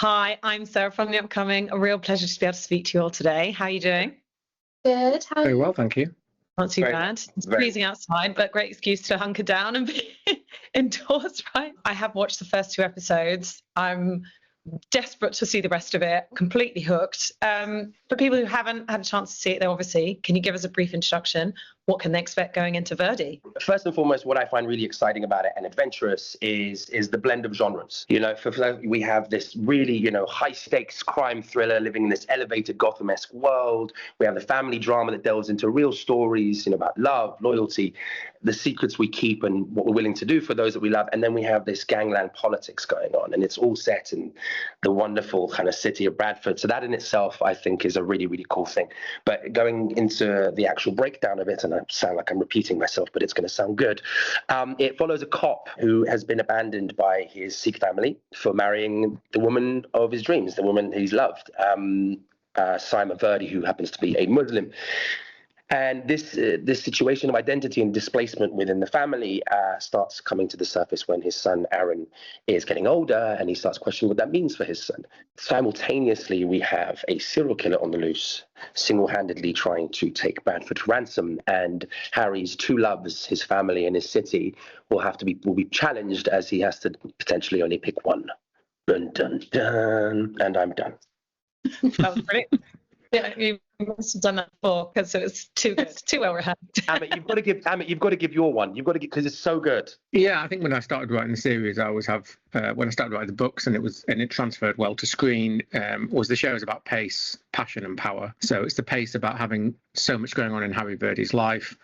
Hi, I'm Sarah from The Upcoming. A real pleasure to be able to speak to you all today. How are you doing? Good. How are Very you? well, thank you. Not too bad. It's freezing outside, but great excuse to hunker down and be indoors, right? I have watched the first 2 episodes. I'm desperate to see the rest of it, completely hooked. For people who haven't had a chance to see it, though, obviously, can you give us a brief introduction? What can they expect going into Virdee? First and foremost, what I find really exciting about it and adventurous is the blend of genres. We have this really, high stakes crime thriller living in this elevated Gotham-esque world. We have the family drama that delves into real stories, about love, loyalty, the secrets we keep and what we're willing to do for those that we love. And then we have this gangland politics going on, and it's all set in the wonderful kind of city of Bradford. So that in itself, I think, is a really, really cool thing. But going into the actual breakdown of it, and I sound like I'm repeating myself, but it's going to sound good. It follows a cop who has been abandoned by his Sikh family for marrying the woman of his dreams, the woman he's loved, Simon Virdee, who happens to be a Muslim. And this situation of identity and displacement within the family starts coming to the surface when his son Aaron is getting older, and he starts questioning what that means for his son. Simultaneously, we have a serial killer on the loose, single-handedly trying to take Bradford to ransom, and Harry's 2 loves, his family and his city, will be challenged as he has to potentially only pick one. Dun dun dun, and I'm done. That was brilliant. Yeah, you must have done that before because it was too good, too well rehearsed. Amit, you've got to give your one. You've got to give, because it's so good. Yeah, I think when I started writing the series, I always have when I started writing the books, and it transferred well to screen. Was the show is about pace, passion, and power. So it's the pace about having so much going on in Harry Virdee's life.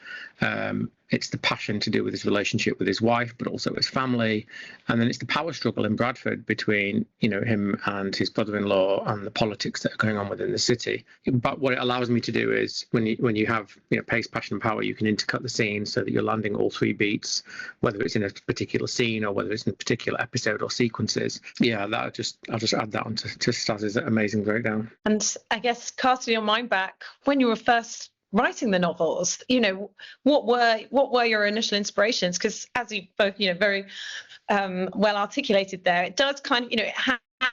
It's the passion to do with his relationship with his wife, but also his family, and then it's the power struggle in Bradford between him and his brother-in-law and the politics that are going on within the city. But what it allows me to do is when you have pace, passion, and power, you can intercut the scenes so that you're landing all 3 beats, whether it's in a particular scene or whether it's in a particular episode or sequences. Yeah, I'll just add that on to Staz's amazing breakdown. And I guess casting your mind back when you were first writing the novels, what were your initial inspirations? Because as you both very well articulated there, it does kind of it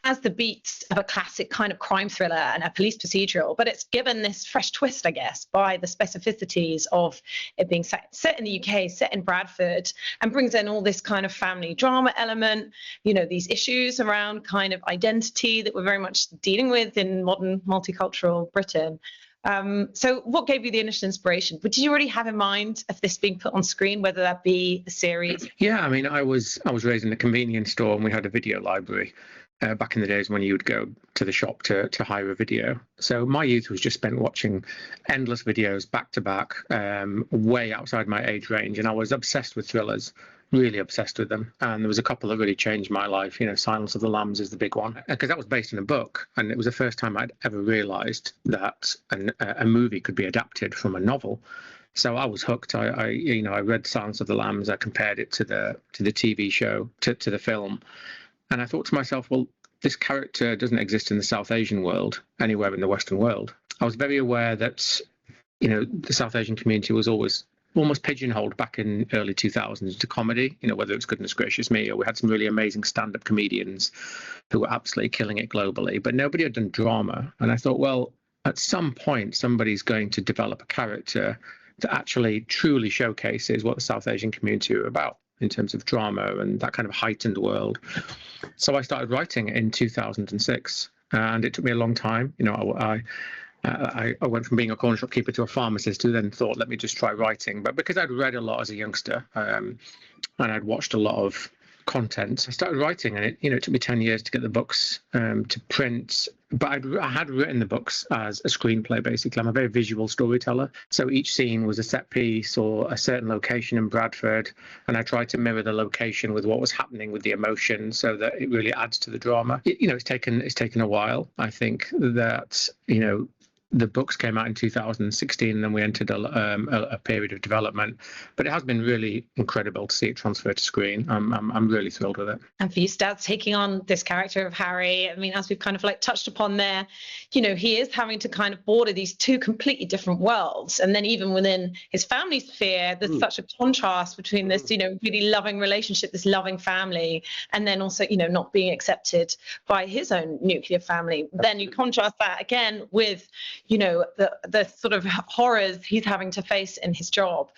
has the beats of a classic kind of crime thriller and a police procedural, but it's given this fresh twist, I guess, by the specificities of it being set in the UK, set in Bradford, and brings in all this kind of family drama element, these issues around kind of identity that we're very much dealing with in modern multicultural Britain. So what gave you the initial inspiration? But did you already have in mind of this being put on screen, whether that be a series? Yeah, I mean, I was raised in a convenience store, and we had a video library back in the days when you would go to the shop to hire a video. So my youth was just spent watching endless videos back to back, way outside my age range, and I was obsessed with thrillers. Really obsessed with them, and there was a couple that really changed my life. Silence of the Lambs is the big one, because that was based on a book, and it was the first time I'd ever realised that a movie could be adapted from a novel. So I was hooked. I read Silence of the Lambs. I compared it to the TV show, to the film, and I thought to myself, well, this character doesn't exist in the South Asian world anywhere in the Western world. I was very aware that the South Asian community was always almost pigeonholed back in early 2000s to comedy, whether it's Goodness Gracious Me, or we had some really amazing stand-up comedians who were absolutely killing it globally, but nobody had done drama. And I thought, well, at some point, somebody's going to develop a character that actually truly showcases what the South Asian community are about in terms of drama and that kind of heightened world. So I started writing in 2006, and it took me a long time. I went from being a corner shop keeper to a pharmacist, who then thought, let me just try writing. But because I'd read a lot as a youngster, and I'd watched a lot of content, I started writing, and it took me 10 years to get the books to print. But I had written the books as a screenplay, basically. I'm a very visual storyteller. So each scene was a set piece or a certain location in Bradford, and I tried to mirror the location with what was happening with the emotion so that it really adds to the drama. It's taken a while. I think that, the books came out in 2016, and then we entered a period of development. But it has been really incredible to see it transfer to screen. I'm really thrilled with it. And for you, Staz, taking on this character of Harry, I mean, as we've kind of like touched upon there, you know, he is having to kind of border these two completely different worlds. And then even within his family sphere, there's such a contrast between this, you know, really loving relationship, this loving family, and then also, you know, not being accepted by his own nuclear family. Then you contrast that again with, you know, the sort of horrors he's having to face in his job.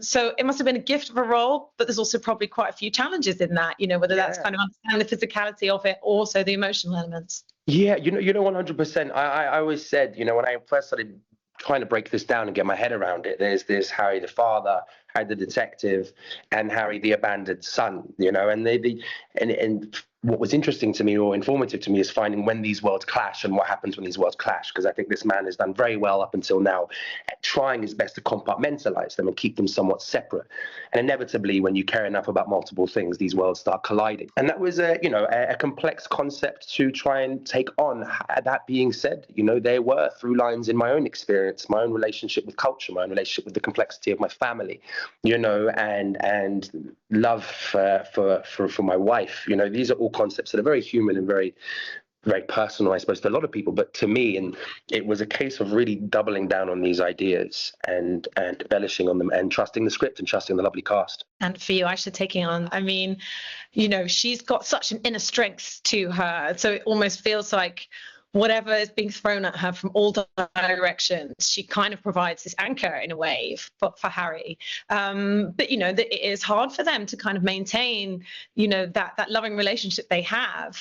So it must have been a gift of a role, but there's also probably quite a few challenges in that, you know, whether that's kind of understanding the physicality of it, or also the emotional elements. Yeah, you know, 100%. I always said, you know, when I first started trying to break this down and get my head around it, there's this Harry the father, Harry the detective, and Harry the abandoned son, you know, and and what was interesting to me or informative to me is finding when these worlds clash and what happens when these worlds clash, because I think this man has done very well up until now at trying his best to compartmentalize them and keep them somewhat separate. And inevitably, when you care enough about multiple things, these worlds start colliding. And that was a complex concept to try and take on. That being said, you know, there were through lines in my own experience, my own relationship with culture, my own relationship with the complexity of my family, you know, and love for my wife. You know, these are all concepts that are very human and very, very personal, I suppose, to a lot of people, but to me, and it was a case of really doubling down on these ideas and embellishing on them and trusting the script and trusting the lovely cast. And for you, Aysha, taking on, I mean, you know, she's got such an inner strength to her, so it almost feels like whatever is being thrown at her from all directions, she kind of provides this anchor in a way for Harry. But, you know, that it is hard for them to kind of maintain, you know, that loving relationship they have.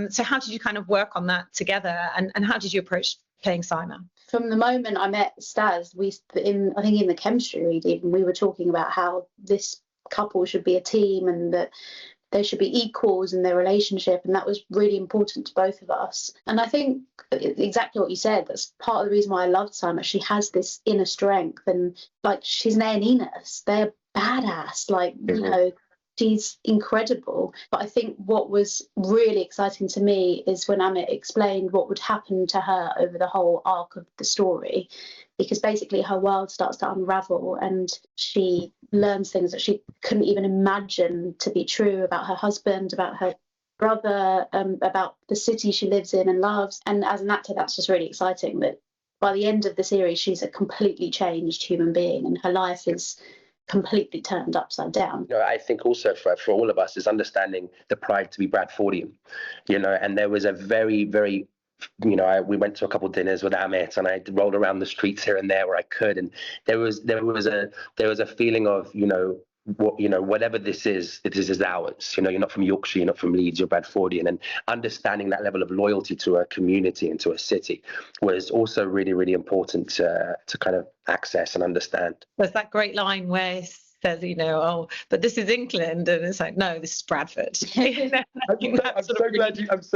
So how did you kind of work on that together, and how did you approach playing Simon? From the moment I met Staz, I think in the chemistry reading, we were talking about how this couple should be a team and that they should be equals in their relationship, and that was really important to both of us. And I think exactly what you said, that's part of the reason why I loved Simon. She has this inner strength, and like, she's an A&E nurse. They're badass, like, you know, she's incredible. But I think what was really exciting to me is when Amit explained what would happen to her over the whole arc of the story, because basically her world starts to unravel and she learns things that she couldn't even imagine to be true about her husband, about her brother, about the city she lives in and loves. And as an actor, that's just really exciting, that by the end of the series, she's a completely changed human being and her life is completely turned upside down. You know, I think also for all of us is understanding the pride to be Bradfordian, you know, and there was a very, very, you know, we went to a couple of dinners with Amit and I rolled around the streets here and there where I could, and there was a feeling of, you know, whatever this is, it is ours. You know, you're not from Yorkshire, you're not from Leeds, you're Bradfordian, and understanding that level of loyalty to a community and to a city was also really, really important to kind of access and understand. There's that great line where says, you know, oh, but this is England, and it's like, no, this is Bradford. I'm so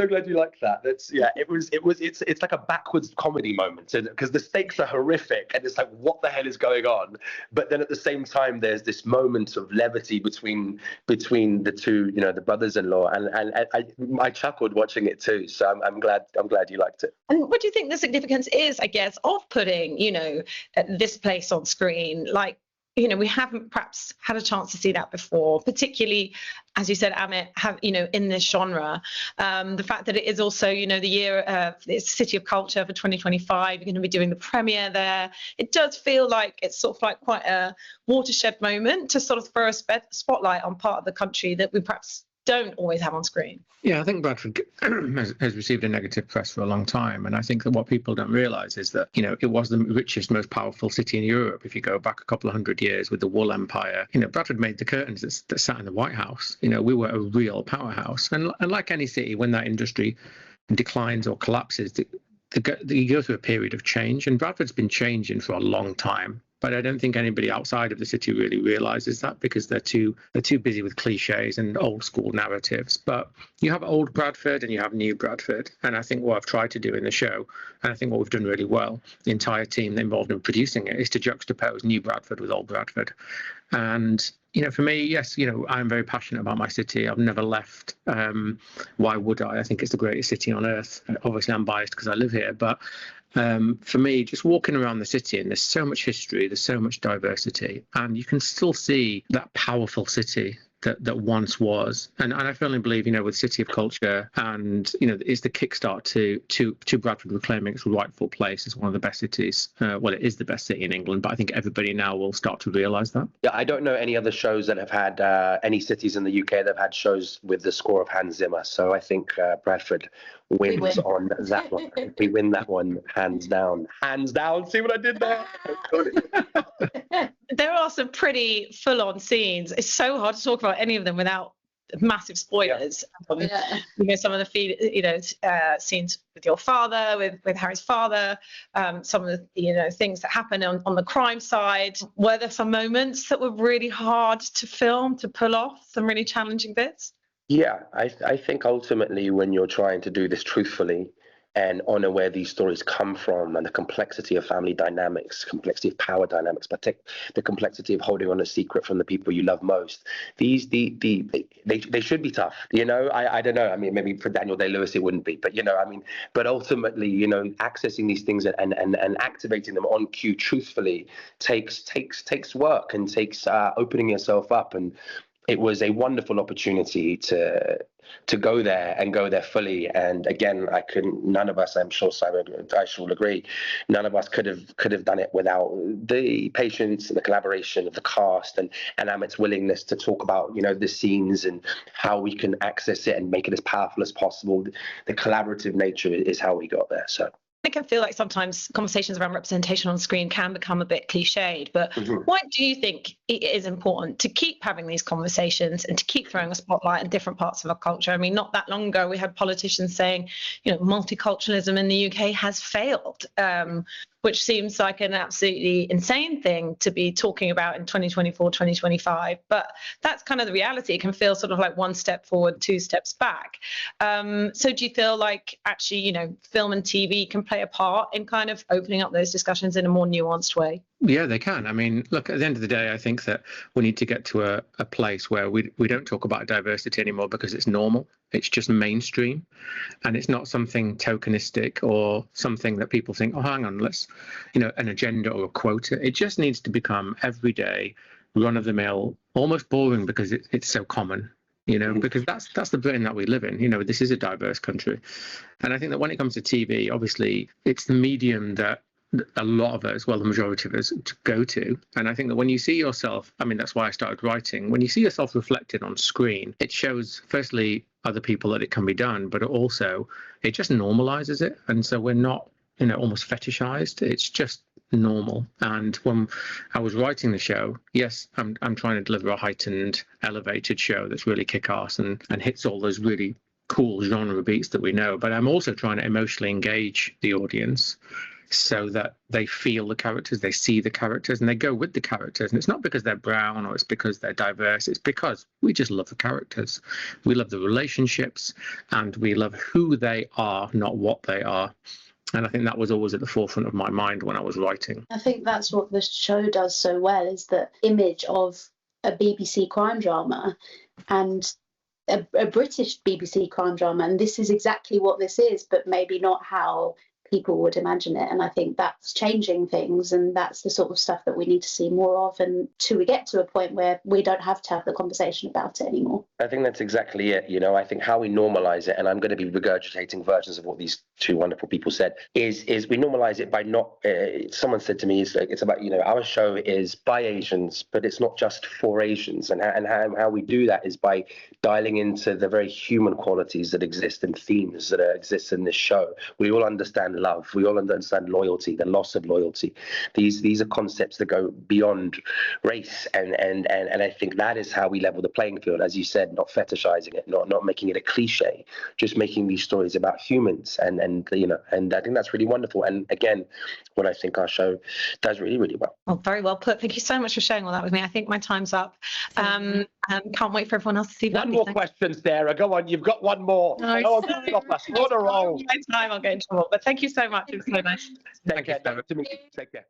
glad you like that. It's like a backwards comedy moment, because the stakes are horrific and it's like, what the hell is going on? But then at the same time, there's this moment of levity between the two, you know, the brothers-in-law, and I chuckled watching it too. So I'm glad you liked it. And what do you think the significance is, I guess, of putting, you know, this place on screen? Like, you know, we haven't perhaps had a chance to see that before, particularly, as you said, Amit, in this genre. The fact that it is also, you know, the year, it's City of Culture for 2025, you're going to be doing the premiere there. It does feel like it's sort of like quite a watershed moment to sort of throw a spotlight on part of the country that we perhaps don't always have on screen. Yeah, I think Bradford has received a negative press for a long time. And I think that what people don't realise is that, you know, it was the richest, most powerful city in Europe. If you go back a couple of hundred years with the Wool Empire, you know, Bradford made the curtains that sat in the White House. You know, we were a real powerhouse. And like any city, when that industry declines or collapses, you go through a period of change. And Bradford's been changing for a long time. But I don't think anybody outside of the city really realizes that, because they're too busy with cliches and old school narratives. But you have old Bradford and you have new Bradford. And I think what I've tried to do in the show, and I think what we've done really well, the entire team involved in producing it, is to juxtapose new Bradford with old Bradford. And, you know, for me, yes, you know, I'm very passionate about my city. I've never left. Why would I? I think it's the greatest city on earth. Obviously, I'm biased because I live here, but For me, just walking around the city, and there's so much history, there's so much diversity, and you can still see that powerful city that once was. And I firmly believe, with City of Culture, and it's the kickstart to Bradford reclaiming its rightful place as one of the best cities. Well, it is the best city in England, but I think everybody now will start to realise that. Yeah, I don't know any other shows that have had any cities in the UK that have had shows with the score of Hans Zimmer. So I think Bradford wins on that one. We win that one hands down. Hands down. See what I did there? There are some pretty full-on scenes. It's so hard to talk about any of them without massive spoilers. Some of the scenes with your father, with Harry's father, some of the things that happen on the crime side. Were there some moments that were really hard to film, to pull off, some really challenging bits? Yeah, I think ultimately when you're trying to do this truthfully and honor where these stories come from and the complexity of family dynamics, complexity of power dynamics, but the complexity of holding on a secret from the people you love most. They should be tough. I don't know. I mean, maybe for Daniel Day-Lewis it wouldn't be, but but ultimately, accessing these things and activating them on cue truthfully takes work and takes opening yourself up. And it was a wonderful opportunity to go there and go there fully. And again, none of us, I'm sure Simon and Aysha will agree, none of us could have done it without the patience and the collaboration of the cast and Amit's willingness to talk about, the scenes and how we can access it and make it as powerful as possible. The collaborative nature is how we got there. So I can feel like sometimes conversations around representation on screen can become a bit cliched, but why do you think it is important to keep having these conversations and to keep throwing a spotlight on different parts of our culture? I mean, not that long ago, we had politicians saying, multiculturalism in the UK has failed, which seems like an absolutely insane thing to be talking about in 2024, 2025. But that's kind of the reality. It can feel sort of like one step forward, two steps back. So do you feel like actually, film and TV can play a part in kind of opening up those discussions in a more nuanced way? Yeah, they can. I mean, look, at the end of the day, I think that we need to get to a place where we don't talk about diversity anymore because it's normal. It's just mainstream. And it's not something tokenistic or something that people think, oh, hang on, let's, an agenda or a quota. It just needs to become everyday, run-of-the-mill, almost boring because it's so common. Because that's the Britain that we live in. This is a diverse country. And I think that when it comes to TV, obviously, it's the medium that a lot of us, well, the majority of us, to go to. And I think that when you see yourself, I mean, that's why I started writing, when you see yourself reflected on screen, it shows, firstly, other people that it can be done, but also it just normalizes it. And so we're not, almost fetishized. It's just normal. And when I was writing the show, yes, I'm trying to deliver a heightened, elevated show that's really kick-ass and hits all those really cool genre beats that we know. But I'm also trying to emotionally engage the audience so that they feel the characters, they see the characters, and they go with the characters. And it's not because they're brown or it's because they're diverse. It's because we just love the characters. We love the relationships and we love who they are, not what they are. And I think that was always at the forefront of my mind when I was writing. I think that's what the show does so well, is the image of a BBC crime drama and a British BBC crime drama. And this is exactly what this is, but maybe not how people would imagine it. And I think that's changing things, and that's the sort of stuff that we need to see more of, and till we get to a point where we don't have to have the conversation about it anymore. I think that's exactly it. I think how we normalize it, and I'm going to be regurgitating versions of what these two wonderful people said, is we normalize it by not, someone said to me, it's about, our show is by Asians, but it's not just for Asians. And how we do that is by dialing into the very human qualities that exist and themes that exist in this show. We all understand love. We all understand loyalty, the loss of loyalty. These are concepts that go beyond race, and I think that is how we level the playing field, as you said, not fetishizing it, not making it a cliche, just making these stories about humans, and I think that's really wonderful. And again, what I think our show does really, really well. Well, very well put. Thank you so much for sharing all that with me. I think my time's up. Can't wait for everyone else to see that. One more question, Sarah. Go on, you've got one more. No, Stop us. On a roll. My time, I'll get in trouble. But thank you so much. It was so nice. Take care. To meet you. Take care.